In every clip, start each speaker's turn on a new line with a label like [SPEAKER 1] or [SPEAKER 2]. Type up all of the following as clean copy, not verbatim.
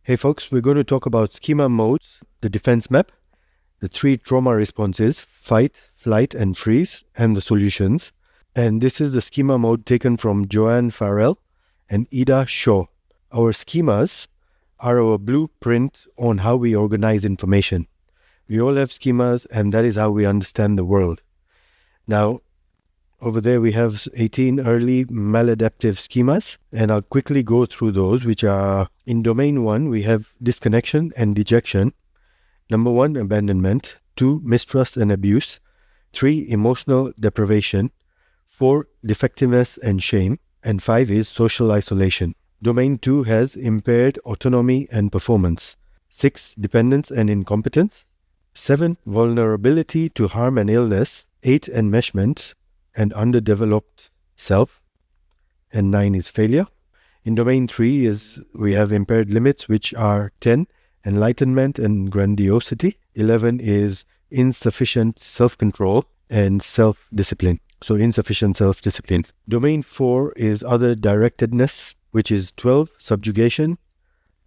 [SPEAKER 1] Hey folks, we're going to talk about schema modes, the defense map, the 3 trauma responses, fight, flight, and freeze, and the solutions. And this is the schema mode taken from Joanne Farrell and Ida Shaw. Our schemas are our blueprint on how we organize information. We all have schemas, and that is how we understand the world. Now, over there we have 18 early maladaptive schemas, and I'll quickly go through those, which are in domain 1, we have disconnection and dejection. Number 1, abandonment. 2, mistrust and abuse. 3, emotional deprivation. 4, defectiveness and shame. And 5 is social isolation. Domain 2 has impaired autonomy and performance. 6, dependence and incompetence. 7, vulnerability to harm and illness. 8, enmeshment and underdeveloped self. And 9 is failure. In domain 3 is we have impaired limits, which are 10, enlightenment and grandiosity. 11 is insufficient self-control and self-discipline. So insufficient self-discipline. Domain 4 is other directedness, which is 12, subjugation.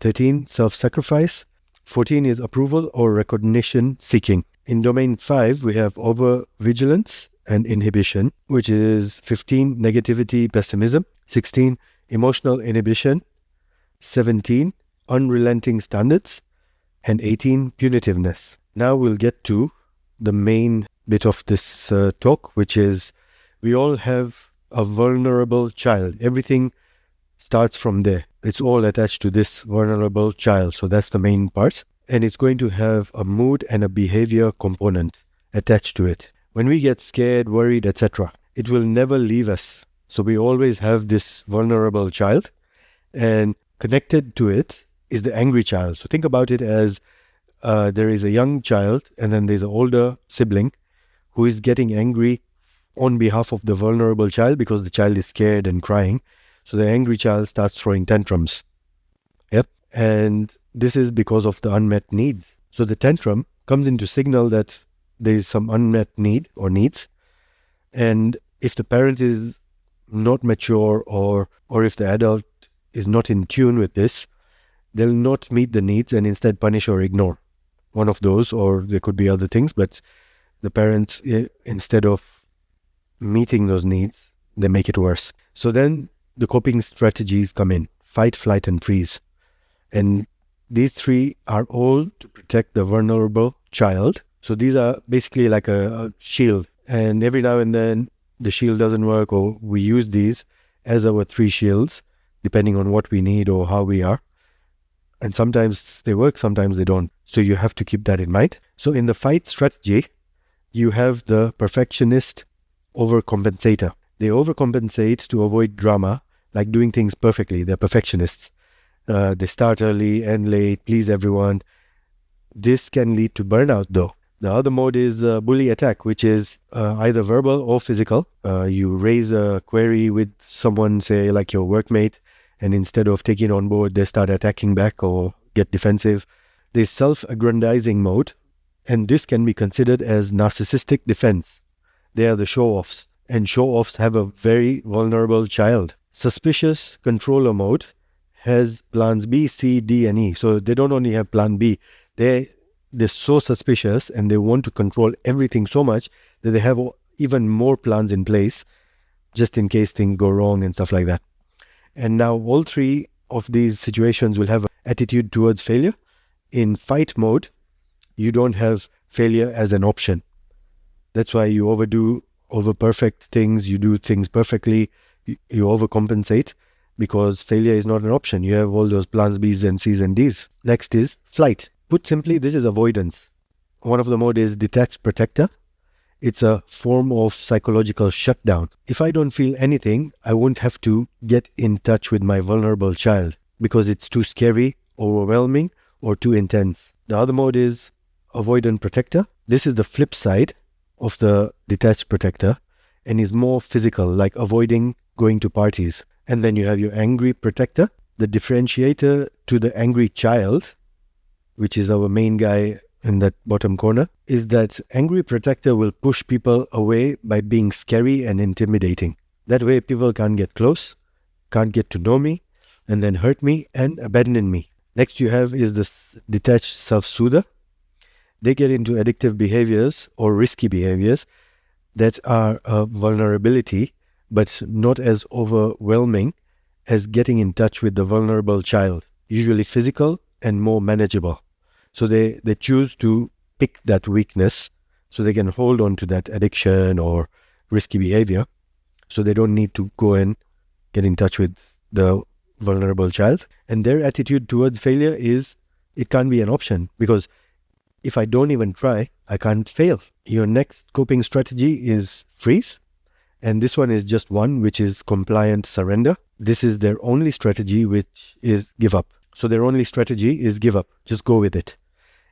[SPEAKER 1] 13, self-sacrifice. 14 is approval or recognition seeking. In domain 5, we have over-vigilance and inhibition, which is 15, negativity, pessimism. 16, emotional inhibition. 17, unrelenting standards. And 18, punitiveness. Now we'll get to the main bit of this talk, which is we all have a vulnerable child. Everything starts from there. It's all attached to this vulnerable child. So that's the main part. And it's going to have a mood and a behavior component attached to it. When we get scared, worried, etc., it will never leave us. So we always have this vulnerable child, and connected to it is the angry child. So think about it as there is a young child, and then there's an older sibling who is getting angry on behalf of the vulnerable child because the child is scared and crying. So the angry child starts throwing tantrums. Yep. And this is because of the unmet needs. So the tantrum comes into signal that there is some unmet need or needs. And if the parent is not mature or if the adult is not in tune with this, they'll not meet the needs and instead punish or ignore. One of those, or there could be other things, but the parents, instead of meeting those needs, they make it worse. So then the coping strategies come in: fight, flight, and freeze. And these 3 are all to protect the vulnerable child. So these are basically like a shield. And every now and then the shield doesn't work, or we use these as our 3 shields, depending on what we need or how we are. And sometimes they work, sometimes they don't. So you have to keep that in mind. So in the fight strategy, you have the perfectionist overcompensator. They overcompensate to avoid drama, like doing things perfectly. They're perfectionists. They start early, end late, please everyone. This can lead to burnout though. The other mode is bully attack, which is either verbal or physical. You raise a query with someone, say like your workmate, and instead of taking it on board, they start attacking back or get defensive. There's self-aggrandizing mode, and this can be considered as narcissistic defense. They are the show-offs, and show-offs have a very vulnerable child. Suspicious controller mode has plans B, C, D, and E. So they don't only have plan B, they're so suspicious and they want to control everything so much that they have even more plans in place just in case things go wrong and stuff like that. And now all 3 of these situations will have an attitude towards failure. In fight mode, you don't have failure as an option. That's why you over-perfect things, you do things perfectly, you overcompensate, because failure is not an option. You have all those plans B's and C's and D's. Next is flight. Put simply, this is avoidance. One of the mode is detached protector. It's a form of psychological shutdown. If I don't feel anything, I won't have to get in touch with my vulnerable child because it's too scary, overwhelming, or too intense. The other mode is avoidant protector. This is the flip side of the detached protector and is more physical, like avoiding going to parties. And then you have your angry protector. The differentiator to the angry child, which is our main guy in that bottom corner, is that angry protector will push people away by being scary and intimidating. That way people can't get close, can't get to know me, and then hurt me and abandon me. Next you have is the detached self-soother. They get into addictive behaviors or risky behaviors that are a vulnerability, but not as overwhelming as getting in touch with the vulnerable child, usually physical and more manageable. So they choose to pick that weakness so they can hold on to that addiction or risky behavior. So they don't need to go and get in touch with the vulnerable child. And their attitude towards failure is it can't be an option because if I don't even try, I can't fail. Your next coping strategy is freeze. And this one is just one, which is compliant surrender. This is their only strategy, which is give up. So their only strategy is give up. Just go with it.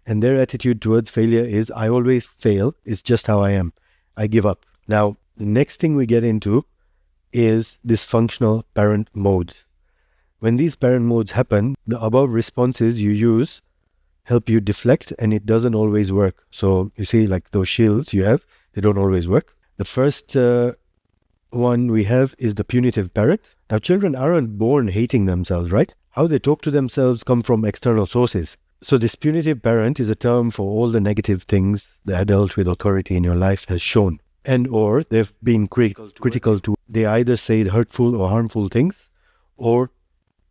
[SPEAKER 1] And their attitude towards failure is I always fail. It's just how I am. I give up. Now, the next thing we get into is dysfunctional parent modes. When these parent modes happen, the above responses you use help you deflect and it doesn't always work. So you see like those shields you have, they don't always work. The first one we have is the punitive parent. Now children aren't born hating themselves, right? How they talk to themselves come from external sources. So this punitive parent is a term for all the negative things the adult with authority in your life has shown. And or they've been critical to. They either said hurtful or harmful things, or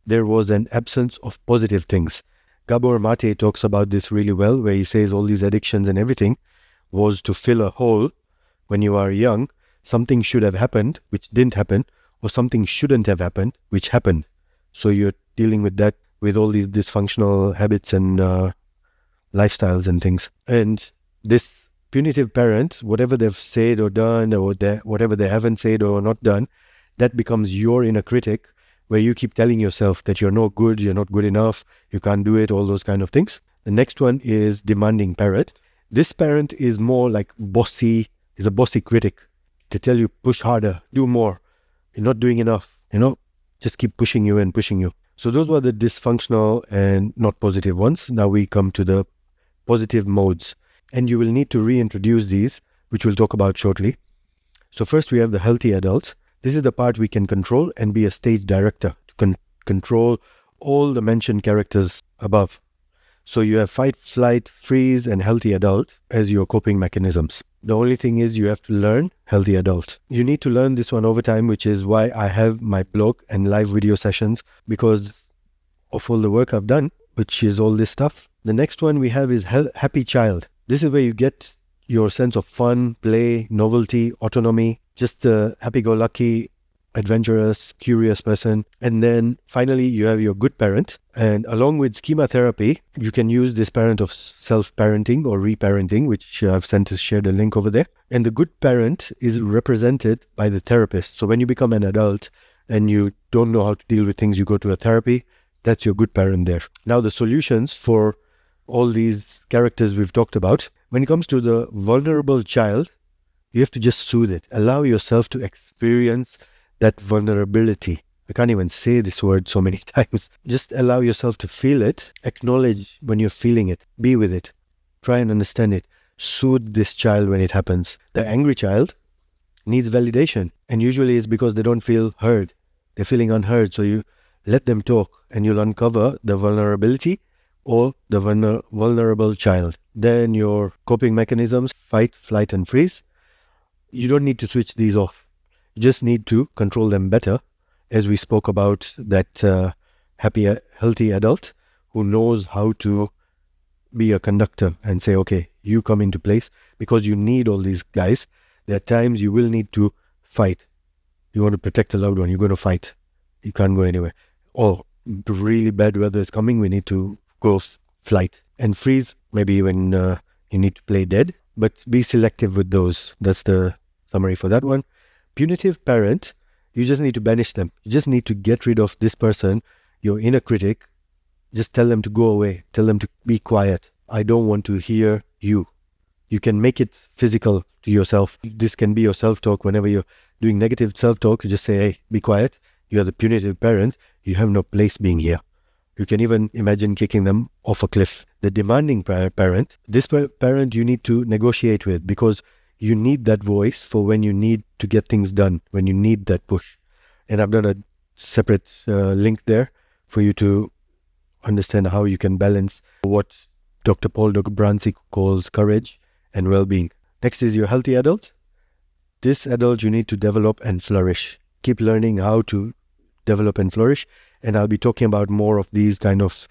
[SPEAKER 1] there was an absence of positive things. Gabor Mate talks about this really well, where he says all these addictions and everything was to fill a hole when you are young. Something should have happened, which didn't happen, or something shouldn't have happened, which happened. So you're dealing with that, with all these dysfunctional habits and lifestyles and things. And this punitive parent, whatever they've said or done, or whatever they haven't said or not done, that becomes your inner critic, where you keep telling yourself that you're no good, you're not good enough, you can't do it, all those kind of things. The next one is demanding parent. This parent is more like bossy, is a bossy critic to tell you push harder, do more, you're not doing enough, just keep pushing you and pushing you. So those were the dysfunctional and not positive ones. Now we come to the positive modes, and you will need to reintroduce these, which we'll talk about shortly. So first we have the healthy adult. This is the part we can control and be a stage director to control all the mentioned characters above. So you have fight, flight, freeze, and healthy adult as your coping mechanisms. The only thing is you have to learn healthy adult. You need to learn this one over time, which is why I have my blog and live video sessions, because of all the work I've done, which is all this stuff. The next one we have is happy child. This is where you get your sense of fun, play, novelty, autonomy, just a happy-go-lucky, adventurous, curious person. And then finally, you have your good parent. And along with schema therapy, you can use this parent of self-parenting or reparenting, which I've shared a link over there. And the good parent is represented by the therapist. So when you become an adult and you don't know how to deal with things, you go to a therapy. That's your good parent there. Now, the solutions for all these characters we've talked about, when it comes to the vulnerable child, you have to just soothe it. Allow yourself to experience that vulnerability. I can't even say this word so many times. Just allow yourself to feel it. Acknowledge when you're feeling it. Be with it. Try and understand it. Soothe this child when it happens. The angry child needs validation. And usually it's because they don't feel heard. They're feeling unheard. So you let them talk and you'll uncover the vulnerability or the vulnerable child. Then your coping mechanisms, fight, flight, and freeze. You don't need to switch these off. You just need to control them better, as we spoke about that happy, healthy adult who knows how to be a conductor and say, okay, you come into place, because you need all these guys. There are times you will need to fight. You want to protect a loved one, you're going to fight. You can't go anywhere. Or really bad weather is coming, we need to go flight. And freeze, maybe when you need to play dead, but be selective with those. That's the summary for that one. Punitive parent, you just need to banish them. You just need to get rid of this person, your inner critic. Just tell them to go away. Tell them to be quiet. I don't want to hear you. You can make it physical to yourself. This can be your self-talk. Whenever you're doing negative self-talk, you just say, hey, be quiet. You are the punitive parent. You have no place being here. You can even imagine kicking them off a cliff. The demanding parent, this parent you need to negotiate with, because you need that voice for when you need to get things done, when you need that push. And I've done a separate link there for you to understand how you can balance what Dr. Paul Dobranski calls courage and well-being. Next is your healthy adult. This adult you need to develop and flourish. Keep learning how to develop and flourish. And I'll be talking about more of these kind of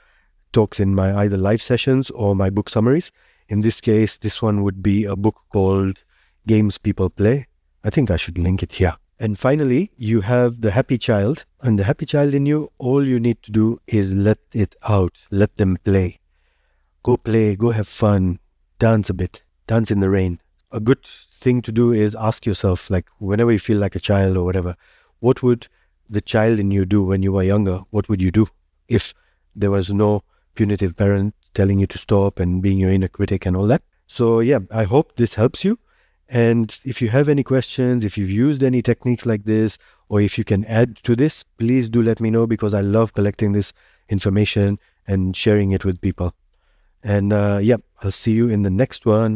[SPEAKER 1] talks in my either live sessions or my book summaries. In this case, this one would be a book called Games People Play. I think I should link it here. And finally, you have the happy child. And the happy child in you, all you need to do is let it out. Let them play. Go play, go have fun, dance a bit, dance in the rain. A good thing to do is ask yourself, like whenever you feel like a child or whatever, what would the child in you do when you were younger? What would you do if there was no punitive parent telling you to stop and being your inner critic and all that? So yeah, I hope this helps you. And if you have any questions, if you've used any techniques like this, or if you can add to this, please do let me know, because I love collecting this information and sharing it with people. And yeah, I'll see you in the next one.